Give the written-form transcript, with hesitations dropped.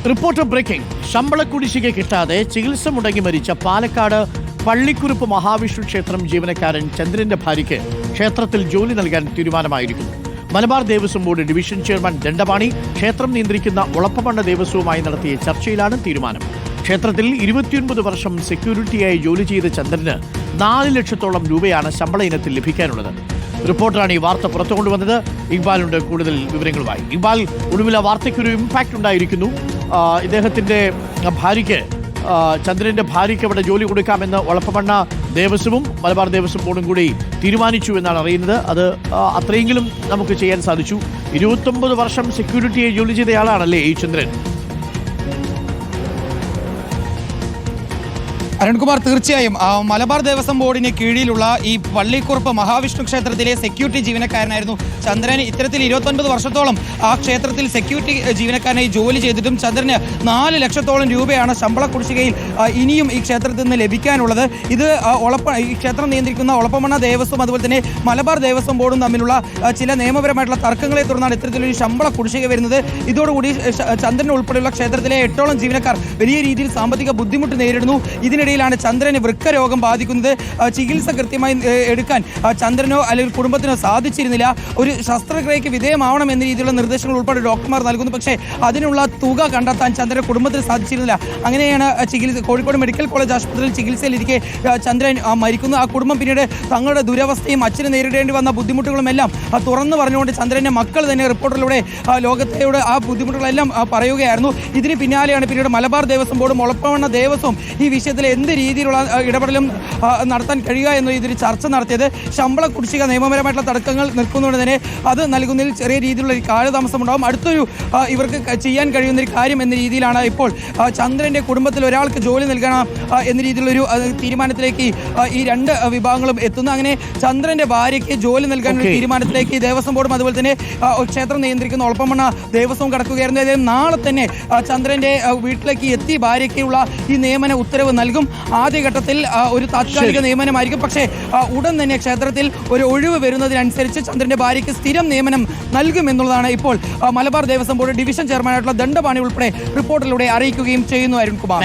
Reporter breaking. ശമ്പള കുടിശ്ശിക കിട്ടാതെ ചികിത്സ മുടങ്ങി മരിച്ച പാലക്കാട് പള്ളിക്കുറുപ്പ് മഹാവിഷ്ണു ക്ഷേത്രം ജീവനക്കാരൻ ചന്ദ്രന്റെ ഭാര്യയ്ക്ക് ക്ഷേത്രത്തിൽ ജോലി നൽകാൻ തീരുമാനമായിരിക്കുന്നു. Malabar Devaswom board division chairman Dandapani ക്ഷേത്രം നിയന്ത്രിക്കുന്ന ഒളപ്പമണ്ണ ദേവസ്വവുമായി നടത്തിയ ചർച്ചയിലാണ് തീരുമാനം. ക്ഷേത്രത്തിൽ 29 വർഷം സെക്യൂരിറ്റിയായി ജോലി ചെയ്ത ചന്ദ്രന് 4 ലക്ഷത്തോളം രൂപയാണ് ശമ്പള ഇനത്തിൽ ലഭിക്കാനുള്ളത്. റിപ്പോർട്ടറാണ് ഈ വാർത്ത പുറത്തു കൊണ്ടുവന്നത്. ഇക്ബാലുണ്ട് കൂടുതൽ വിവരങ്ങളുമായി. ഇക്ബാൽ, ഒടുവിൽ ആ വാർത്തയ്ക്കൊരു ഇമ്പാക്റ്റ് ഉണ്ടായിരിക്കുന്നു. ഇദ്ദേഹത്തിന്റെ ഭാര്യയ്ക്ക്, ചന്ദ്രന്റെ ഭാര്യയ്ക്ക് അവിടെ ജോലി കൊടുക്കാമെന്ന് ഒളപ്പമണ്ണ ദേവസ്വവും മലബാർ ദേവസ്വം ബോർഡും കൂടി തീരുമാനിച്ചു എന്നാണ് അറിയുന്നത്. അത് അത്രയെങ്കിലും നമുക്ക് ചെയ്യാൻ സാധിച്ചു. 29 വർഷം സെക്യൂരിറ്റിയെ ജോലി ചെയ്തയാളാണല്ലേ ഈ ചന്ദ്രൻ? അരുൺകുമാർ, തീർച്ചയായും മലബാർ ദേവസ്വം ബോർഡിന് കീഴിലുള്ള ഈ പള്ളിക്കുറുപ്പ് മഹാവിഷ്ണു ക്ഷേത്രത്തിലെ സെക്യൂരിറ്റി ജീവനക്കാരനായിരുന്നു ചന്ദ്രൻ. ഇത്തരത്തിൽ 29 വർഷത്തോളം ആ ക്ഷേത്രത്തിൽ സെക്യൂരിറ്റി ജീവനക്കാരനായി ജോലി ചെയ്തിട്ടും ചന്ദ്രന് 4 ലക്ഷത്തോളം രൂപയാണ് ശമ്പള കുടിശ്ശികയിൽ ഇനിയും ഈ ക്ഷേത്രത്തിൽ നിന്ന് ലഭിക്കാനുള്ളത്. ഇത് ഈ ക്ഷേത്രം നിയന്ത്രിക്കുന്ന ഒളപ്പമണ്ണ ദേവസ്വം അതുപോലെ തന്നെ മലബാർ ദേവസ്വം ബോർഡും തമ്മിലുള്ള ചില നിയമപരമായിട്ടുള്ള തർക്കങ്ങളെ തുടർന്നാണ് ഇത്തരത്തിലൊരു ശമ്പള കുടിശ്ശിക വരുന്നത്. ഇതോടുകൂടി ചന്ദ്രൻ ഉൾപ്പെടെയുള്ള ക്ഷേത്രത്തിലെ 8ഓളം ജീവനക്കാർ വലിയ രീതിയിൽ സാമ്പത്തിക ബുദ്ധിമുട്ട് നേരിടുന്നു. ഇതിനിടയിലാണ് ചന്ദ്രന് വൃക്ക രോഗം ബാധിക്കുന്നത്. ചികിത്സ കൃത്യമായി എടുക്കാൻ ചന്ദ്രനോ അല്ലെങ്കിൽ കുടുംബത്തിനോ സാധിച്ചിരുന്നില്ല. ഒരു ശസ്ത്രക്രിയയ്ക്ക് വിധേയമാവണം എന്ന രീതിയിലുള്ള നിർദ്ദേശങ്ങൾ ഉൾപ്പെടെ ഡോക്ടർമാർ നൽകുന്നു. പക്ഷേ അതിനുള്ള തുക കണ്ടെത്താൻ ചന്ദ്രന് കുടുംബത്തിന് സാധിച്ചിരുന്നില്ല. അങ്ങനെയാണ് കോഴിക്കോട് മെഡിക്കൽ കോളേജ് ആശുപത്രിയിൽ ചികിത്സയിലിരിക്കെ ചന്ദ്രൻ മരിക്കുന്നു. ആ കുടുംബം പിന്നീട് തങ്ങളുടെ ദുരവസ്ഥയും അച്ഛന് നേരിടേണ്ടി വന്ന ബുദ്ധിമുട്ടുകളും എല്ലാം തുറന്നു പറഞ്ഞുകൊണ്ട് ചന്ദ്രന്റെ മക്കൾ തന്നെ റിപ്പോർട്ടിലൂടെ ലോകത്തോട് ആ ബുദ്ധിമുട്ടുകളെല്ലാം പറയുകയായിരുന്നു. ഇതിന് പിന്നാലെയാണ് പിന്നീട് മലബാർ ദേവസ്വം ബോർഡും ഒളപ്പമണ്ണ ദേവസ്വം ഈ വിഷയത്തിൽ എന്ത് രീതിയിലുള്ള ഇടപെടലും നടത്താൻ കഴിയുക എന്ന രീതിയിൽ ചർച്ച നടത്തിയത്. ശമ്പള കുടിശ്ശിക നിയമപരമായിട്ടുള്ള തർക്കങ്ങൾ നിൽക്കുന്നതുകൊണ്ട് തന്നെ അത് നൽകുന്നതിൽ ചെറിയ രീതിയിലുള്ള കാലതാമസം ഉണ്ടാകും. അടുത്തൊരു ഇവർക്ക് ചെയ്യാൻ കഴിയുന്ന ഒരു കാര്യം എന്ന രീതിയിലാണ് ഇപ്പോൾ ചന്ദ്രന്റെ കുടുംബത്തിൽ ഒരാൾക്ക് ജോലി നൽകണം എന്ന രീതിയിലുള്ളൊരു തീരുമാനത്തിലേക്ക് ഈ 2 വിഭാഗങ്ങളും എത്തുന്നു. അങ്ങനെ ചന്ദ്രന്റെ ഭാര്യയ്ക്ക് ജോലി നൽകാനുള്ള തീരുമാനത്തിലേക്ക് ദേവസ്വം ബോർഡും അതുപോലെ തന്നെ ക്ഷേത്രം നിയന്ത്രിക്കുന്ന ഒളപ്പമണ്ണ ദേവസ്വം കടക്കുകയായിരുന്നു. അതായത് നാളെ തന്നെ ചന്ദ്രന്റെ വീട്ടിലേക്ക് എത്തി ഭാര്യയ്ക്കുള്ള ഈ നിയമന ഉത്തരവ് നൽകും. ആദ്യഘട്ടത്തിൽ ഒരു താത്കാലിക നിയമനമായിരിക്കും. പക്ഷേ ഉടൻ തന്നെ ക്ഷേത്രത്തിൽ ഒരു ഒഴിവ് വരുന്നതിനനുസരിച്ച് ചന്ദ്രന്റെ ഭാര്യയ്ക്ക് സ്ഥിരം നിയമനം നൽകുമെന്നുള്ളതാണ് ഇപ്പോൾ മലബാർ ദേവസ്വം ബോർഡ് ഡിവിഷൻ ചെയർമാനായിട്ടുള്ള ദണ്ഡപാണി ഉൾപ്പെടെ റിപ്പോർട്ടിലൂടെ അറിയിക്കുകയും ചെയ്യുന്നു. അരുൺകുമാർ.